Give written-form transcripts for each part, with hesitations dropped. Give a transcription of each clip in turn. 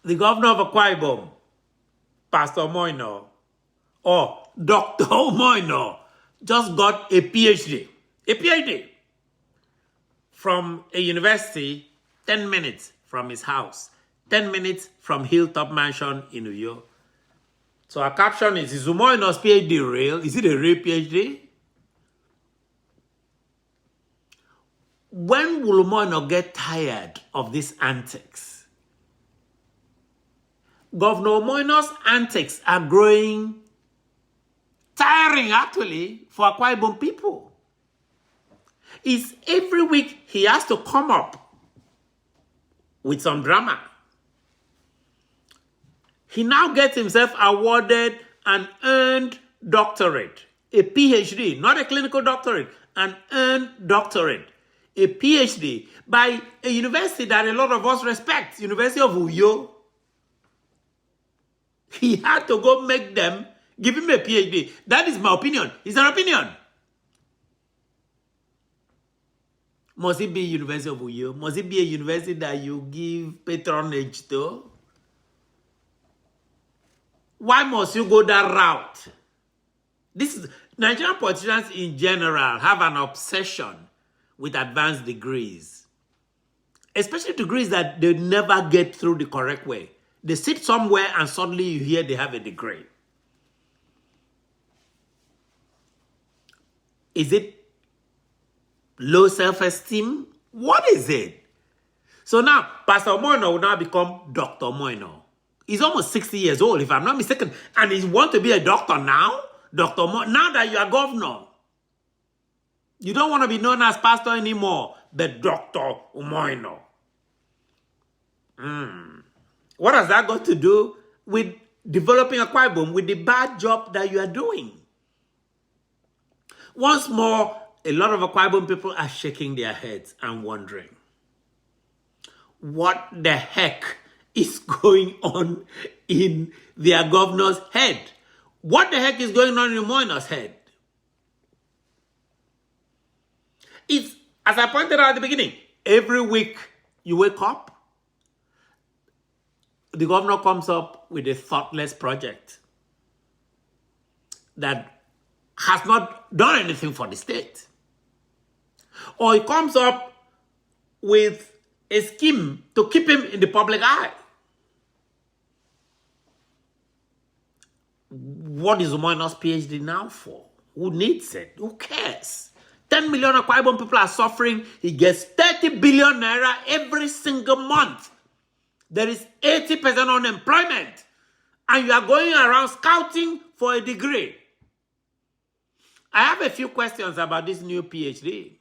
the governor of Akwa Ibom, Pastor Moino, or Dr. Moino, just got a PhD from a university 10 minutes from his house, 10 minutes from Hilltop Mansion in New York. So our caption is Moino's PhD real? Is it a real PhD? When will Moino get tired of these antics? Governor Moino's antics are growing tiring, actually, for Akwa Ibom people. It's every week he has to come up with some drama. He now gets himself awarded an earned doctorate, a PhD, not a clinical doctorate, an earned doctorate, a PhD by a university that a lot of us respect, University of Uyo. He had to go make them give him a PhD. That is my opinion. It's an opinion. Must it be University of Uyo? Must it be a university that you give patronage to? Why must you go that route? Nigerian politicians in general have an obsession with advanced degrees, especially degrees that they never get through the correct way. They sit somewhere and suddenly you hear they have a degree. Is it low self-esteem? What is it? So now, Pastor Moino will now become Dr. Moino. He's almost 60 years old, if I'm not mistaken. And he wants to be a doctor now? Dr. Moino, now that you are governor. You don't want to be known as pastor anymore, but Dr. Moino. What has that got to do with developing Akwa Ibom, with the bad job that you are doing? Once more, a lot of Akwa Ibom people are shaking their heads and wondering, what the heck is going on in their governor's head? What the heck is going on in Moino's head? It's, as I pointed out at the beginning, every week you wake up, the governor comes up with a thoughtless project that has not done anything for the state. Or he comes up with a scheme to keep him in the public eye. What is Moino's PhD now for? Who needs it? Who cares? 10 million Akwa Ibom people are suffering. He gets 30 billion naira every single month. There is 80% unemployment. And you are going around scouting for a degree. I have a few questions about this new PhD,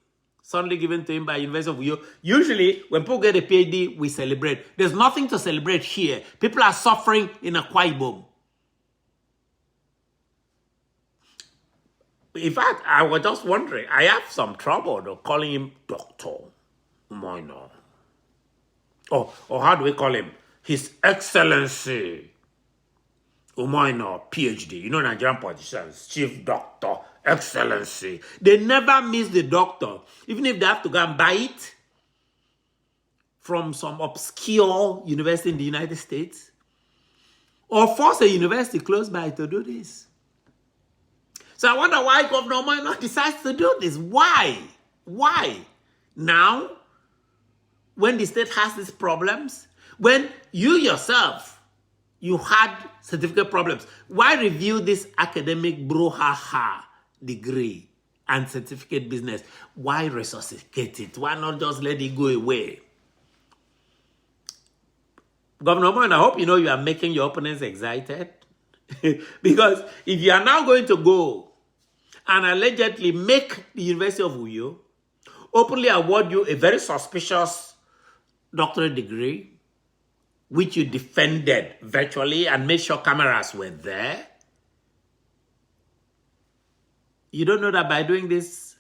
suddenly given to him by University of Uyo. Usually, when people get a PhD, we celebrate. There's nothing to celebrate here. People are suffering in Akwa Ibom. In fact, I was just wondering, I have some trouble though, calling him Dr. Moino. Or how do we call him? His Excellency Moino, PhD. You know, Nigerian politicians, Chief Doctor, Excellency. They never miss the doctor. Even if they have to go and buy it from some obscure university in the United States. Or force a university close by to do this. So I wonder why Governor Moino decides to do this. Why? Why? Now, when the state has these problems, when you yourself, you had certificate problems, why review this academic brouhaha degree and certificate business? Why resuscitate it? Why not just let it go away? Governor Moino, I hope you know you are making your opponents excited. Because if you are now going to go and allegedly make the University of Uyo openly award you a very suspicious doctorate degree, which you defended virtually and made sure cameras were there, you don't know that by doing this,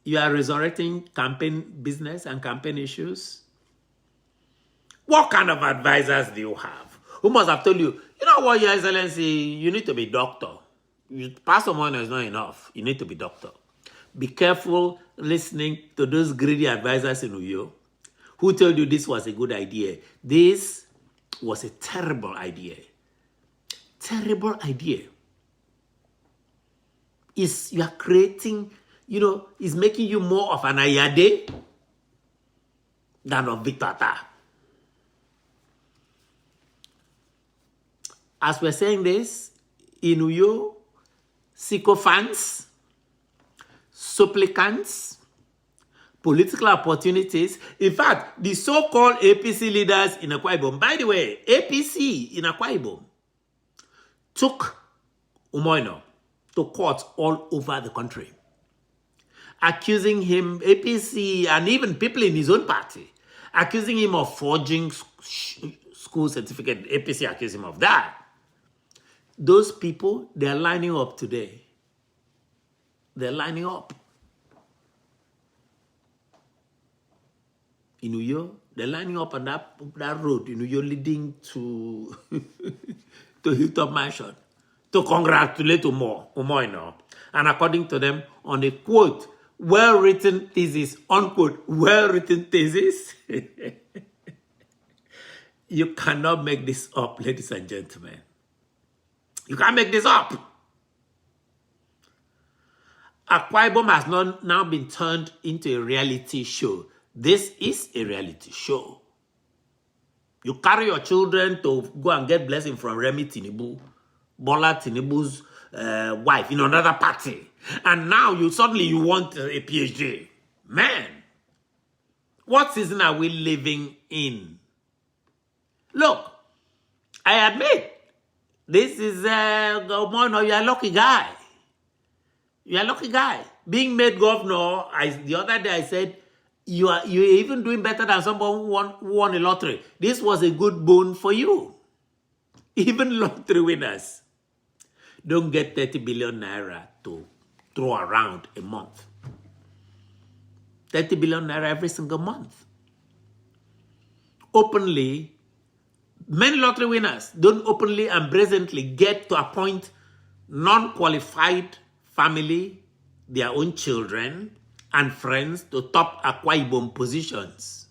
you are resurrecting campaign business and campaign issues? What kind of advisors do you have? Who must have told you, you know what, Your Excellency, you need to be doctor. Pastor Moino is not enough. You need to be doctor. Be careful listening to those greedy advisors in Uyo who told you this was a good idea. This was a terrible idea. Terrible idea. You are creating, is making you more of an Ayade than of Victor Atta. As we're saying this, in Uyo, sycophants, supplicants, political opportunities. In fact, the so-called APC leaders in Akwa Ibom, by the way, APC in Akwa Ibom took Umoino to court all over the country, accusing him, APC, and even people in his own party, accusing him of forging school certificate. APC accused him of that. Those people, they're lining up today. They're lining up. In Uyo, they're lining up on that road in Uyo leading to to Hilltop Mansion to congratulate Umoino. And according to them, on a quote, well-written thesis, unquote, well-written thesis. You cannot make this up, ladies and gentlemen. You can't make this up. Akwa Ibom has now been turned into a reality show. This is a reality show. You carry your children to go and get blessing from Remi Tinubu, Bola Tinubu's wife in another party. And now you suddenly want a Ph.D. Man, what season are we living in? Look, I admit, this is, Mono, you're a lucky guy. You're a lucky guy. Being made governor, the other day I said, you're even doing better than someone who won a lottery. This was a good boon for you. Even lottery winners don't get 30 billion naira to throw around a month. 30 billion naira every single month. Openly, many lottery winners don't openly and brazenly get to appoint non-qualified family, their own children, and friends to top Akwa Ibom positions.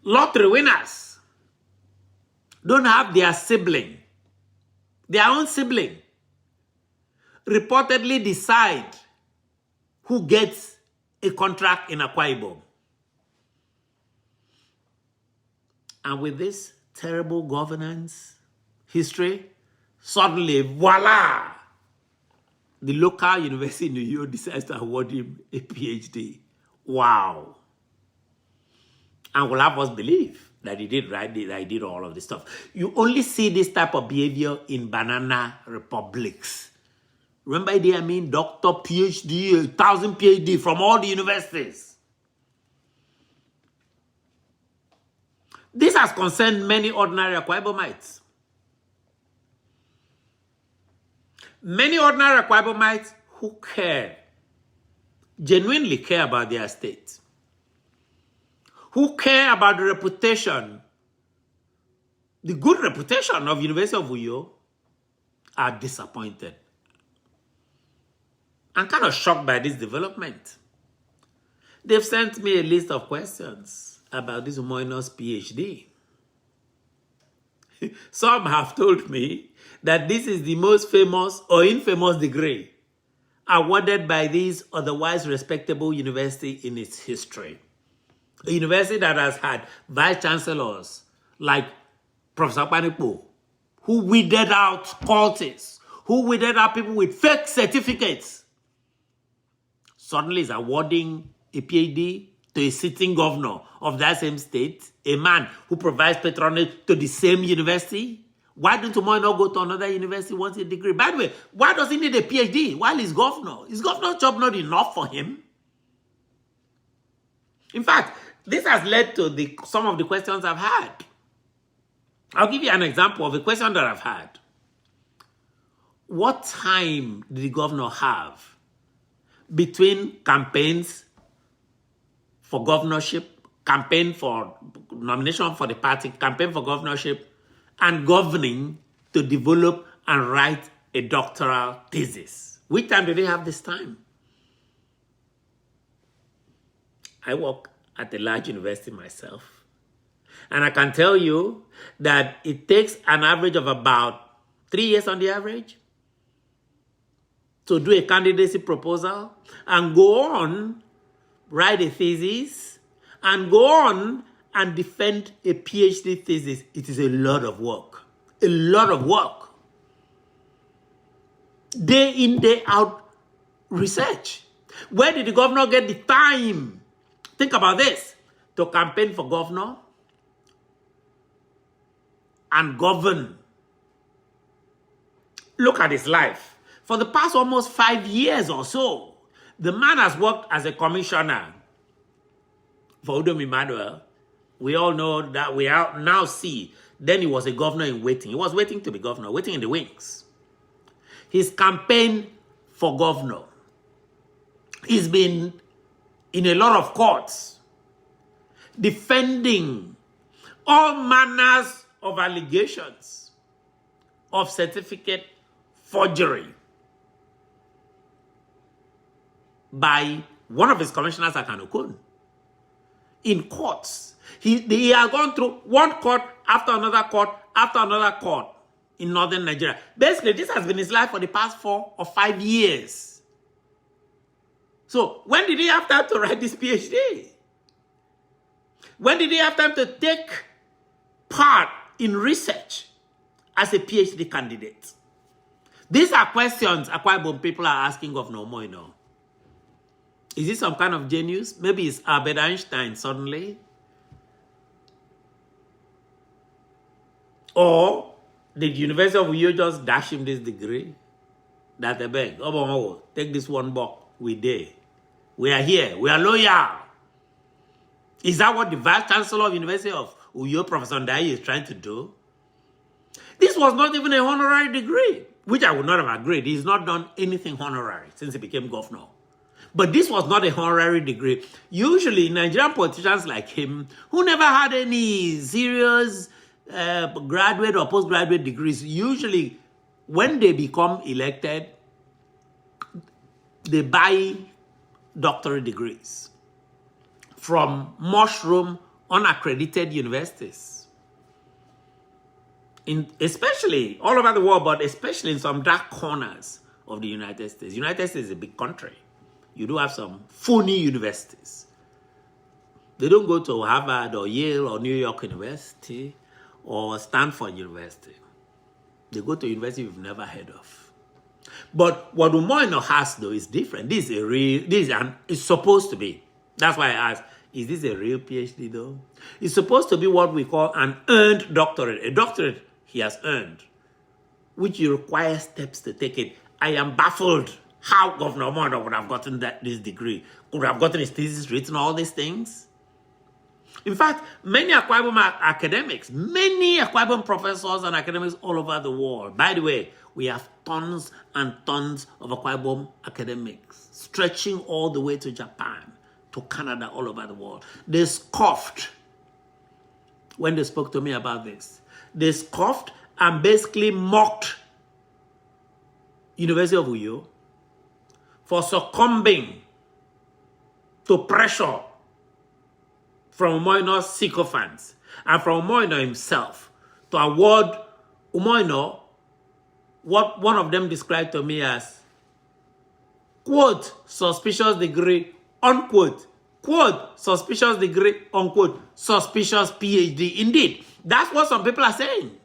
Lottery winners don't have their sibling, their own sibling, reportedly decide who gets a contract in Akwa Ibom. And with this terrible governance history, suddenly, voila, the local university in New York decides to award him a PhD. Wow. And will have us believe that he did right, that he did all of this stuff. You only see this type of behavior in banana republics. Remember, I mean, Dr. PhD, 1,000 PhD from all the universities. This has concerned many ordinary Akwa Ibomites. Many ordinary Akwa Ibomites who care, genuinely care about their state, who care about the reputation, the good reputation of University of Uyo, are disappointed and kind of shocked by this development. They've sent me a list of questions about this Umoino's PhD. Some have told me that this is the most famous or infamous degree awarded by this otherwise respectable university in its history. A university that has had vice chancellors like Professor Panipo, who weeded out cultists, who weeded out people with fake certificates, suddenly is awarding a PhD to a sitting governor of that same state, a man who provides patronage to the same university. Why don't Umoino not go to another university once a degree? By the way, why does he need a PhD while he's governor? Is governor's job not enough for him? In fact, this has led to some of the questions I've had. I'll give you an example of a question that I've had. What time did the governor have between campaigns for governorship, campaign for nomination for the party, campaign for governorship, and governing to develop and write a doctoral thesis? Which time do they have this time? I work at a large university myself. And I can tell you that it takes an average of about 3 years on the average to do a candidacy proposal and go on, write a thesis, and go on and defend a PhD thesis. It is a lot of work. A lot of work. Day in, day out research. Where did the governor get the time? Think about this. To campaign for governor and govern. Look at his life. For the past almost 5 years or so, the man has worked as a commissioner for Udom Emmanuel. We all know that we now see. Then he was a governor in waiting. He was waiting to be governor, waiting in the wings. His campaign for governor. He's been in a lot of courts defending all manners of allegations of certificate forgery by one of his commissioners, Akanokun, in courts. He has gone through one court after another court after another court in northern Nigeria. Basically, this has been his life for the past 4 or 5 years. So, when did he have time to write this PhD? When did he have time to take part in research as a PhD candidate? These are questions Akwa Ibom people are asking Governor Omoino. Is he some kind of genius? Maybe it's Albert Einstein suddenly. Or did University of Uyo just dash him this degree? That they beg, oh, take this one book. We dare. We are here. We are loyal. Is that what the Vice Chancellor of University of Uyo, Professor Ndai, is trying to do? This was not even a honorary degree, which I would not have agreed. He's not done anything honorary since he became governor. But this was not a honorary degree. Usually, Nigerian politicians like him, who never had any serious graduate or postgraduate degrees, usually when they become elected, they buy doctorate degrees from mushroom, unaccredited universities. Especially all over the world, but especially in some dark corners of the United States. The United States is a big country. You do have some phony universities. They don't go to Harvard or Yale or New York University or Stanford University. They go to university you've never heard of. But what Umoino has, though, is different. It's supposed to be. That's why I asked, is this a real PhD, though? It's supposed to be what we call an earned doctorate. A doctorate he has earned, which you require steps to take it. I am baffled how Governor Umoino would have gotten this degree. Could have gotten his thesis written, all these things. In fact, many Akwa Ibom academics, many Akwa Ibom professors and academics all over the world. By the way, we have tons and tons of Akwa Ibom academics stretching all the way to Japan, to Canada, all over the world. They scoffed when they spoke to me about this. They scoffed and basically mocked University of Uyo for succumbing to pressure from Umoino's sycophants and from Umoino himself to award Umoino what one of them described to me as, quote, suspicious degree, unquote, quote, suspicious degree, unquote, suspicious PhD. Indeed, that's what some people are saying.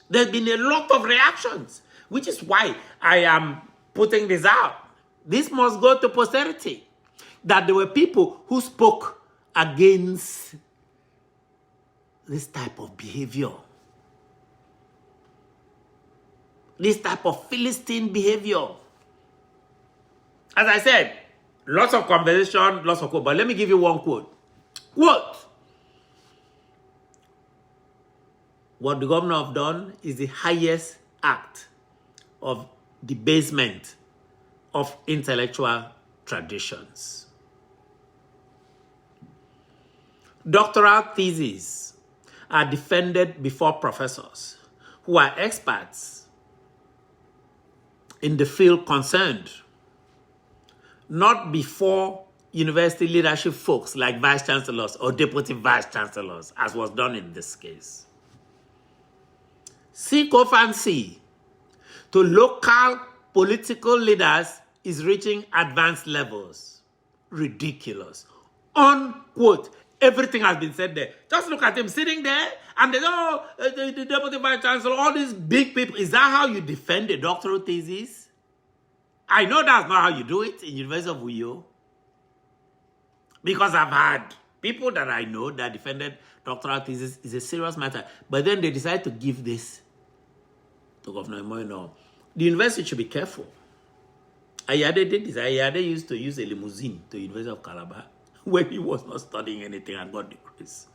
There's been a lot of reactions, which is why I am putting this out. This must go to posterity. That there were people who spoke against this type of behavior. This type of Philistine behavior. As I said, lots of conversation, lots of quote, but let me give you one quote. Quote, what the governor have done is the highest act of debasement of intellectual traditions. Doctoral theses are defended before professors who are experts in the field concerned, not before university leadership folks like vice chancellors or deputy vice chancellors, as was done in this case. Sycophancy to local political leaders is reaching advanced levels. Ridiculous. Unquote. Everything has been said there. Just look at him sitting there and they know the deputy vice chancellor, all these big people. Is that how you defend a doctoral thesis? I know that's not how you do it in University of Uyo. Because I've had people that I know that defended doctoral thesis. Is a serious matter. But then they decide to give this to Governor Moino. The university should be careful. Ayade did this. Ayade used to use a limousine to the University of Calabar when he was not studying anything and got degrees.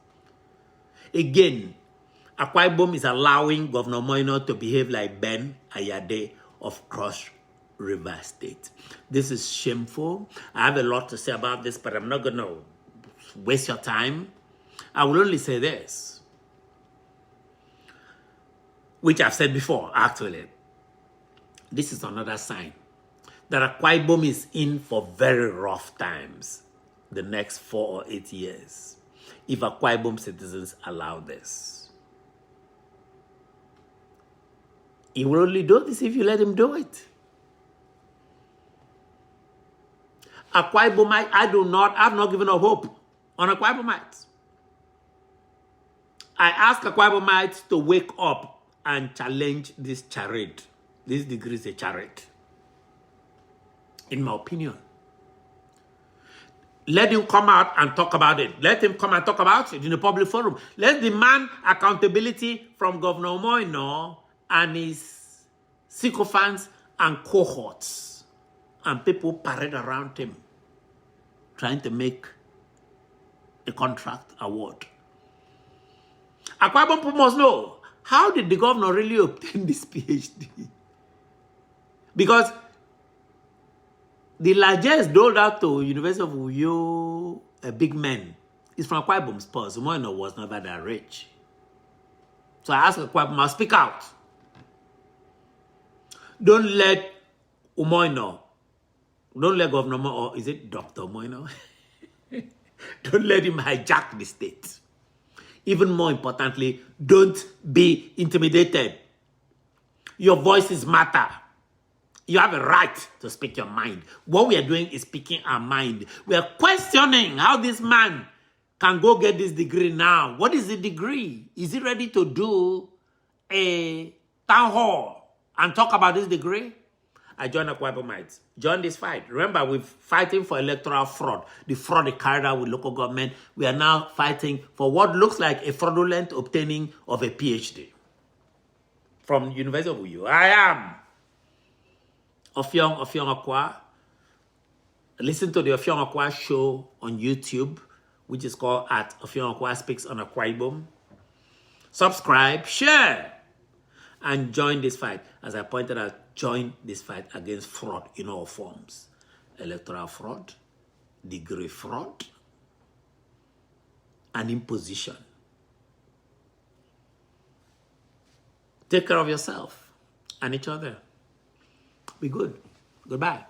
Again, Akwa Ibom is allowing Governor Moino to behave like Ben Ayade of Cross River State. This is shameful. I have a lot to say about this, but I'm not going to waste your time. I will only say this, which I've said before, actually. This is another sign that Akwa Ibom is in for very rough times the next 4 or 8 years, if Akwa Ibom citizens allow this. He will only do this if you let him do it. Akwa Ibomite, I've not given up hope on Akwa Ibomites. I ask Akwa Ibomites to wake up and challenge this charade. This degree is a charade, in my opinion. Let him come out and talk about it. Let him come and talk about it in a public forum. Let's demand accountability from Governor Moino and his sycophants and cohorts and people parade around him trying to make a contract award. Akwa Ibom people must know, how did the governor really obtain this PhD? Because the largest doled out to University of Uyo, a big man, is from Akwa Ibom Sports. Moino was never that rich. So I ask Akwa Ibom, speak out. Don't let Umoino, don't let Governor Moino, or is it Dr. Moino? Don't let him hijack the state. Even more importantly, don't be intimidated. Your voices matter. You have a right to speak your mind. What we are doing is speaking our mind. We are questioning how this man can go get this degree now. What is the degree? Is he ready to do a town hall and talk about this degree? I join Akwa Ibomites. Join this fight. Remember, we're fighting for electoral fraud. The fraud they carried out with local government. We are now fighting for what looks like a fraudulent obtaining of a PhD from University of Uyo. I am Ofiong Akwa. Listen to the Ofiong Akwa show on YouTube, which is called at Ofiong Akwa Speaks on Akwa Ibom. Subscribe, share, and join this fight. As I pointed out, join this fight against fraud in all forms. Electoral fraud, degree fraud, and imposition. Take care of yourself and each other. Be good. Goodbye.